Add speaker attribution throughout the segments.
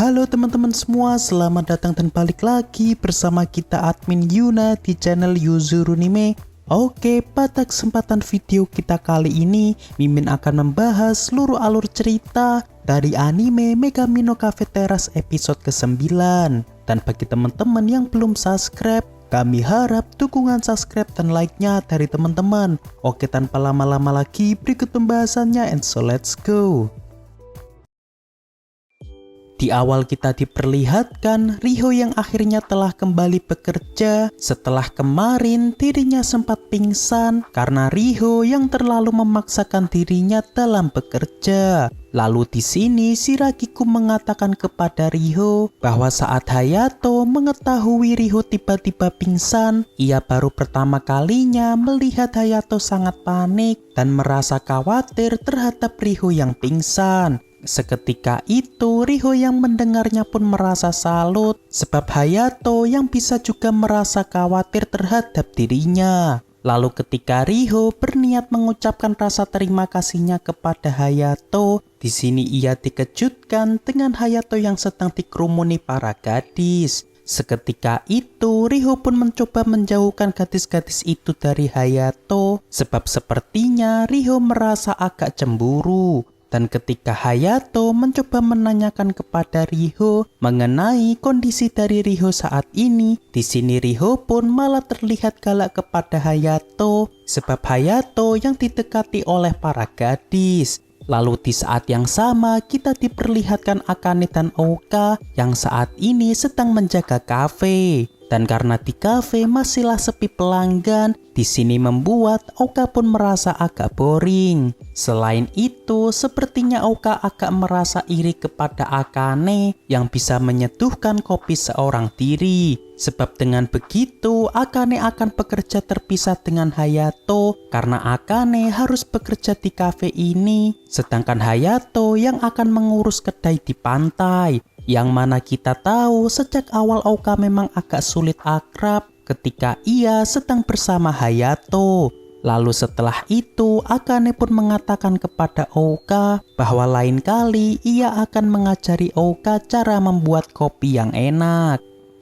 Speaker 1: Halo teman-teman semua, selamat datang dan balik lagi bersama kita admin Yuna di channel Yuzurunime. Oke, pada kesempatan video kita kali ini, Mimin akan membahas seluruh alur cerita dari anime Megami no Cafeteras episode ke-9. Dan bagi teman-teman yang belum subscribe, kami harap dukungan subscribe dan like-nya dari teman-teman. Oke, tanpa lama-lama lagi, berikut pembahasannya and so let's go. Di awal kita diperlihatkan Riho yang akhirnya telah kembali bekerja setelah kemarin dirinya sempat pingsan karena Riho yang terlalu memaksakan dirinya dalam bekerja. Lalu di sini Shiragiku mengatakan kepada Riho bahwa saat Hayato mengetahui Riho tiba-tiba pingsan, ia baru pertama kalinya melihat Hayato sangat panik dan merasa khawatir terhadap Riho yang pingsan. Seketika itu Riho yang mendengarnya pun merasa salut sebab Hayato yang bisa juga merasa khawatir terhadap dirinya. Lalu ketika Riho berniat mengucapkan rasa terima kasihnya kepada Hayato, di sini ia dikejutkan dengan Hayato yang sedang dikerumuni para gadis. Seketika itu Riho pun mencoba menjauhkan gadis-gadis itu dari Hayato sebab sepertinya Riho merasa agak cemburu. Dan ketika Hayato mencoba menanyakan kepada Riho mengenai kondisi dari Riho saat ini, di sini Riho pun malah terlihat galak kepada Hayato sebab Hayato yang didekati oleh para gadis. Lalu di saat yang sama kita diperlihatkan Akane dan Ouka yang saat ini sedang menjaga kafe. Dan karena di kafe masihlah sepi pelanggan, di sini membuat Ouka pun merasa agak boring. Selain itu, sepertinya Ouka agak merasa iri kepada Akane yang bisa menyeduhkan kopi seorang diri. Sebab dengan begitu, Akane akan bekerja terpisah dengan Hayato karena Akane harus bekerja di kafe ini, sedangkan Hayato yang akan mengurus kedai di pantai. Yang mana kita tahu sejak awal Ouka memang agak sulit akrab ketika ia sedang bersama Hayato. Lalu setelah itu Akane pun mengatakan kepada Ouka bahwa lain kali ia akan mengajari Ouka cara membuat kopi yang enak.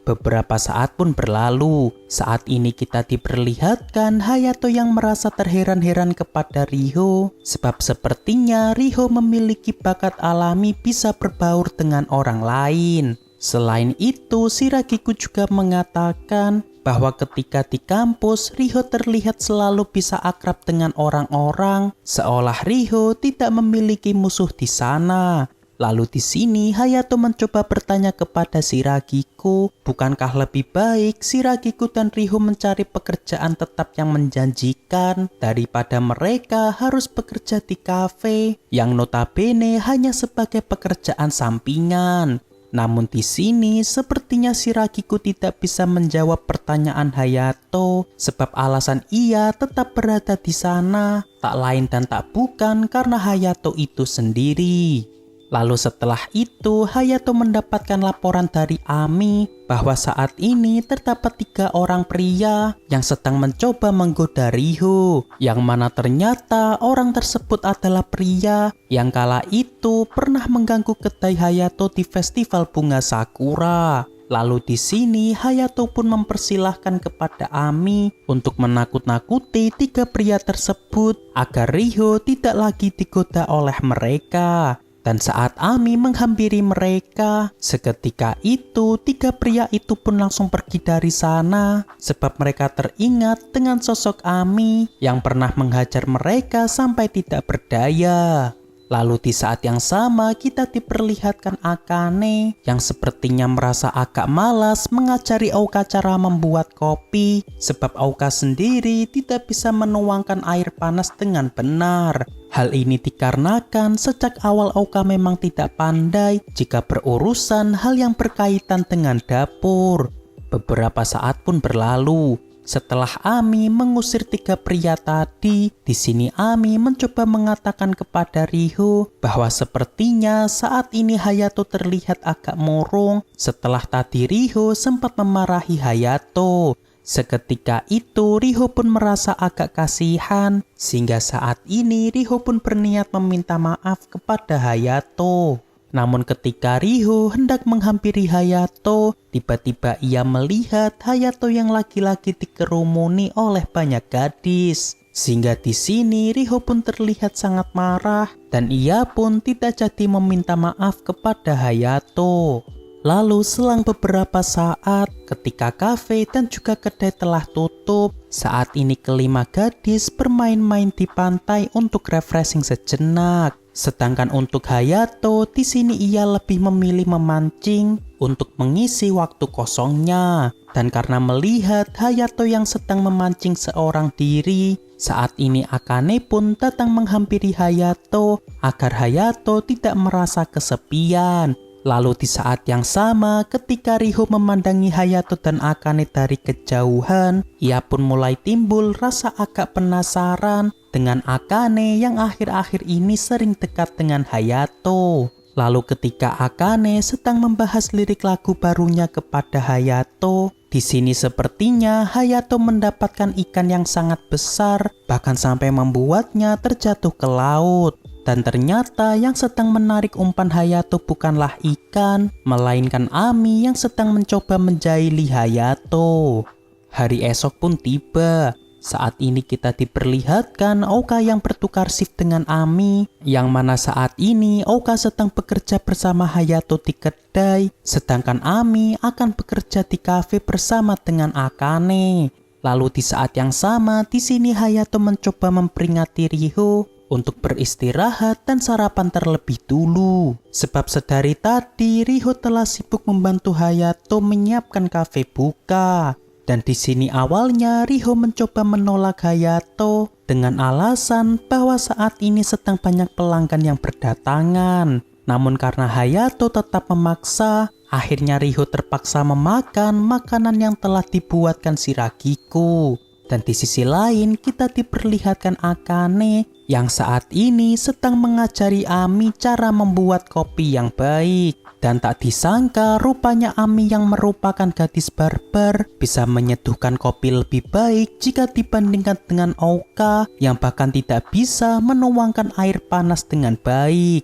Speaker 1: Beberapa saat pun berlalu. Saat ini kita diperlihatkan Hayato yang merasa terheran-heran kepada Riho sebab sepertinya Riho memiliki bakat alami bisa berbaur dengan orang lain. Selain itu, Shiragiku juga mengatakan bahwa ketika di kampus Riho terlihat selalu bisa akrab dengan orang-orang, seolah Riho tidak memiliki musuh di sana. Lalu di sini Hayato mencoba bertanya kepada Shiragiku, bukankah lebih baik Shiragiku dan Riho mencari pekerjaan tetap yang menjanjikan daripada mereka harus bekerja di kafe yang notabene hanya sebagai pekerjaan sampingan. Namun di sini sepertinya Shiragiku tidak bisa menjawab pertanyaan Hayato sebab alasan ia tetap berada di sana tak lain dan tak bukan karena Hayato itu sendiri. Lalu setelah itu Hayato mendapatkan laporan dari Ami bahwa saat ini terdapat 3 orang pria yang sedang mencoba menggoda Riho, yang mana ternyata orang tersebut adalah pria yang kala itu pernah mengganggu kedai Hayato di festival bunga sakura. Lalu di sini Hayato pun mempersilahkan kepada Ami untuk menakut-nakuti 3 pria tersebut agar Riho tidak lagi digoda oleh mereka. Dan saat Ami menghampiri mereka, seketika itu 3 pria itu pun langsung pergi dari sana sebab mereka teringat dengan sosok Ami yang pernah menghajar mereka sampai tidak berdaya. Lalu di saat yang sama kita diperlihatkan Akane yang sepertinya merasa agak malas mengajari Ouka cara membuat kopi sebab Ouka sendiri tidak bisa menuangkan air panas dengan benar. Hal ini dikarenakan sejak awal Ouka memang tidak pandai jika berurusan hal yang berkaitan dengan dapur. Beberapa saat pun berlalu. Setelah Ami mengusir 3 pria tadi, di sini Ami mencoba mengatakan kepada Riho bahwa sepertinya saat ini Hayato terlihat agak murung setelah tadi Riho sempat memarahi Hayato. Seketika itu Riho pun merasa agak kasihan, sehingga saat ini Riho pun berniat meminta maaf kepada Hayato. Namun ketika Riho hendak menghampiri Hayato, tiba-tiba ia melihat Hayato yang laki-laki dikerumuni oleh banyak gadis. Sehingga di sini Riho pun terlihat sangat marah dan ia pun tidak jadi meminta maaf kepada Hayato. Lalu selang beberapa saat ketika kafe dan juga kedai telah tutup, saat ini kelima gadis bermain-main di pantai untuk refreshing sejenak. Sedangkan untuk Hayato, di sini ia lebih memilih memancing untuk mengisi waktu kosongnya. Dan karena melihat Hayato yang sedang memancing seorang diri, saat ini Akane pun datang menghampiri Hayato agar Hayato tidak merasa kesepian. Lalu di saat yang sama ketika Riho memandangi Hayato dan Akane dari kejauhan, ia pun mulai timbul rasa agak penasaran dengan Akane yang akhir-akhir ini sering dekat dengan Hayato. Lalu ketika Akane sedang membahas lirik lagu barunya kepada Hayato, di sini sepertinya Hayato mendapatkan ikan yang sangat besar, bahkan sampai membuatnya terjatuh ke laut. Dan ternyata yang sedang menarik umpan Hayato bukanlah ikan, melainkan Ami yang sedang mencoba menjahili Hayato. Hari esok pun tiba. Saat ini kita diperlihatkan Oka yang bertukar shift dengan Ami, yang mana saat ini Oka sedang bekerja bersama Hayato di kedai, sedangkan Ami akan bekerja di kafe bersama dengan Akane. Lalu di saat yang sama di sini Hayato mencoba memperingati Riho untuk beristirahat dan sarapan terlebih dulu. Sebab sedari tadi Riho telah sibuk membantu Hayato menyiapkan kafe buka. Dan di sini awalnya Riho mencoba menolak Hayato dengan alasan bahwa saat ini sedang banyak pelanggan yang berdatangan. Namun karena Hayato tetap memaksa, akhirnya Riho terpaksa memakan makanan yang telah dibuatkan Shiragiko. Dan di sisi lain kita diperlihatkan Akane yang saat ini sedang mengajari Ami cara membuat kopi yang baik. Dan tak disangka rupanya Ami yang merupakan gadis barbar bisa menyeduhkan kopi lebih baik jika dibandingkan dengan Oka yang bahkan tidak bisa menuangkan air panas dengan baik.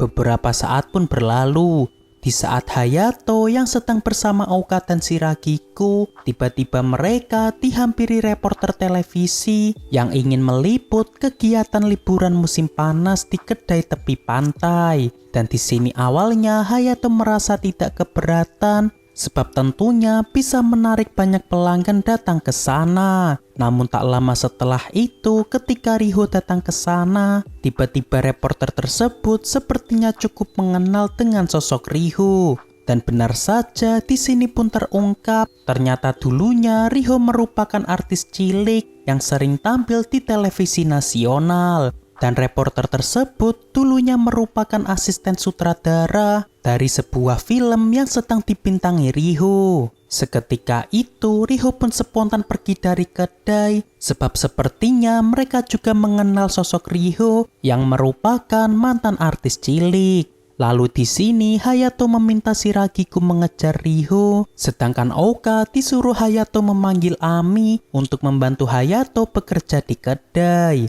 Speaker 1: Beberapa saat pun berlalu. Di saat Hayato yang sedang bersama Oka dan Shiragiko, tiba-tiba mereka dihampiri reporter televisi yang ingin meliput kegiatan liburan musim panas di kedai tepi pantai. Dan di sini awalnya Hayato merasa tidak keberatan sebab tentunya bisa menarik banyak pelanggan datang ke sana. Namun tak lama setelah itu ketika Riho datang ke sana, tiba-tiba reporter tersebut sepertinya cukup mengenal dengan sosok Riho. Dan benar saja di sini pun terungkap ternyata dulunya Riho merupakan artis cilik yang sering tampil di televisi nasional. Dan reporter tersebut dulunya merupakan asisten sutradara dari sebuah film yang sedang dibintangi Riho. Seketika itu Riho pun spontan pergi dari kedai sebab sepertinya mereka juga mengenal sosok Riho yang merupakan mantan artis cilik. Lalu di sini Hayato meminta Shiragiko mengejar Riho, sedangkan Oka disuruh Hayato memanggil Ami untuk membantu Hayato bekerja di kedai.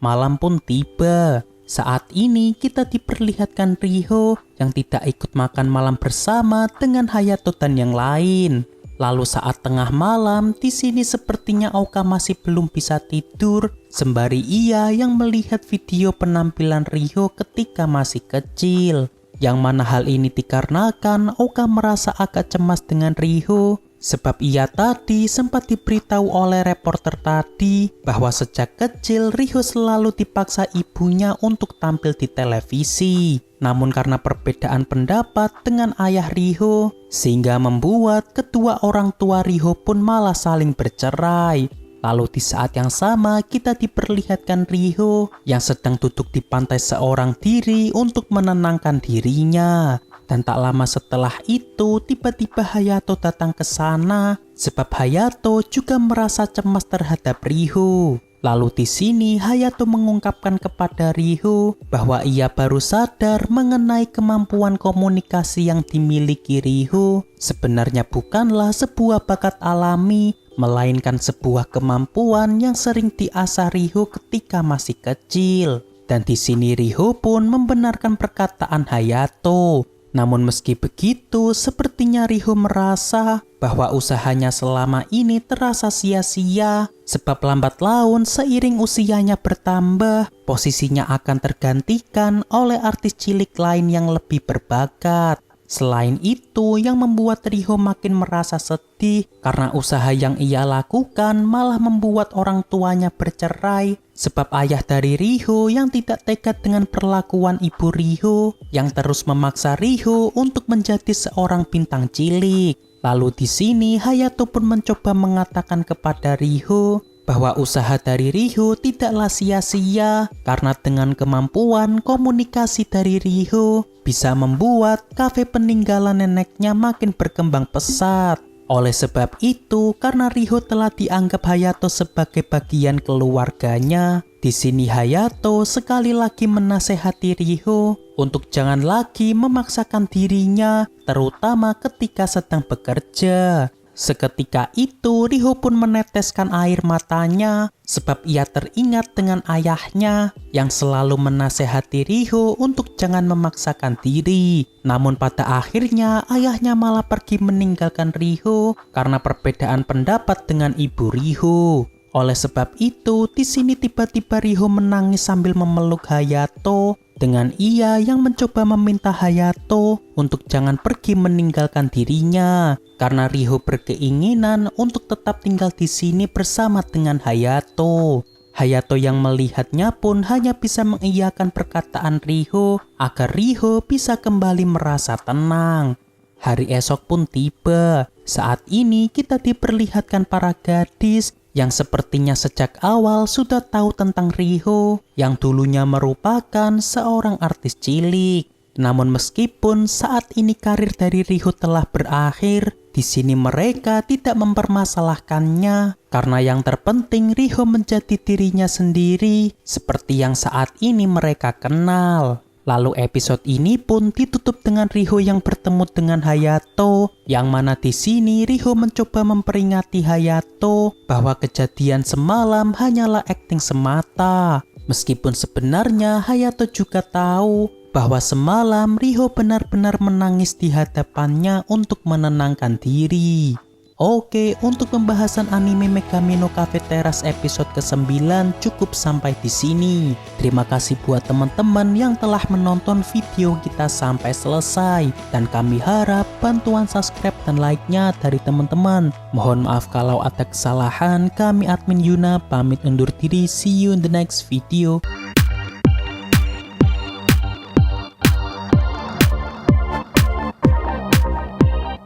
Speaker 1: Malam pun tiba. Saat ini kita diperlihatkan Riho yang tidak ikut makan malam bersama dengan Hayato dan yang lain. Lalu saat tengah malam, di sini sepertinya Oka masih belum bisa tidur sembari ia yang melihat video penampilan Riho ketika masih kecil. Yang mana hal ini dikarenakan Oka merasa agak cemas dengan Riho sebab ia tadi sempat diberitahu oleh reporter tadi bahwa sejak kecil Riho selalu dipaksa ibunya untuk tampil di televisi. Namun karena perbedaan pendapat dengan ayah Riho, sehingga membuat kedua orang tua Riho pun malah saling bercerai. Lalu di saat yang sama kita diperlihatkan Riho yang sedang duduk di pantai seorang diri untuk menenangkan dirinya. Dan tak lama setelah itu tiba-tiba Hayato datang ke sana sebab Hayato juga merasa cemas terhadap Riho. Lalu di sini Hayato mengungkapkan kepada Riho bahwa ia baru sadar mengenai kemampuan komunikasi yang dimiliki Riho sebenarnya bukanlah sebuah bakat alami, melainkan sebuah kemampuan yang sering diasah Riho ketika masih kecil. Dan di sini Riho pun membenarkan perkataan Hayato. Namun meski begitu, sepertinya Riho merasa bahwa usahanya selama ini terasa sia-sia. Sebab lambat laun seiring usianya bertambah, posisinya akan tergantikan oleh artis cilik lain yang lebih berbakat. Selain itu, yang membuat Riho makin merasa sedih karena usaha yang ia lakukan malah membuat orang tuanya bercerai. Sebab ayah dari Riho yang tidak tega dengan perlakuan ibu Riho yang terus memaksa Riho untuk menjadi seorang bintang cilik. Lalu di sini Hayato pun mencoba mengatakan kepada Riho bahwa usaha dari Riho tidaklah sia-sia karena dengan kemampuan komunikasi dari Riho bisa membuat kafe peninggalan neneknya makin berkembang pesat. Oleh sebab itu, karena Riho telah dianggap Hayato sebagai bagian keluarganya, di sini Hayato sekali lagi menasehati Riho untuk jangan lagi memaksakan dirinya, terutama ketika sedang bekerja. Seketika itu, Riho pun meneteskan air matanya sebab ia teringat dengan ayahnya yang selalu menasehati Riho untuk jangan memaksakan diri. Namun pada akhirnya ayahnya malah pergi meninggalkan Riho karena perbedaan pendapat dengan ibu Riho. Oleh sebab itu, di sini tiba-tiba Riho menangis sambil memeluk Hayato. Dengan ia yang mencoba meminta Hayato untuk jangan pergi meninggalkan dirinya karena Riho berkeinginan untuk tetap tinggal di sini bersama dengan Hayato. Hayato yang melihatnya pun hanya bisa mengiyakan perkataan Riho agar Riho bisa kembali merasa tenang. Hari esok pun tiba. Saat ini kita diperlihatkan para gadis yang sepertinya sejak awal sudah tahu tentang Riho yang dulunya merupakan seorang artis cilik. Namun meskipun saat ini karir dari Riho telah berakhir, di sini mereka tidak mempermasalahkannya karena yang terpenting Riho menjadi dirinya sendiri seperti yang saat ini mereka kenal. Lalu episode ini pun ditutup dengan Riho yang bertemu dengan Hayato, yang mana di sini Riho mencoba memperingati Hayato bahwa kejadian semalam hanyalah akting semata. Meskipun sebenarnya Hayato juga tahu bahwa semalam Riho benar-benar menangis di hadapannya untuk menenangkan diri. Oke, untuk pembahasan anime Megami no Cafe Terrace episode ke-9 cukup sampai di sini. Terima kasih buat teman-teman yang telah menonton video kita sampai selesai. Dan kami harap bantuan subscribe dan like-nya dari teman-teman. Mohon maaf kalau ada kesalahan. Kami admin Yuna pamit undur diri. See you in the next video.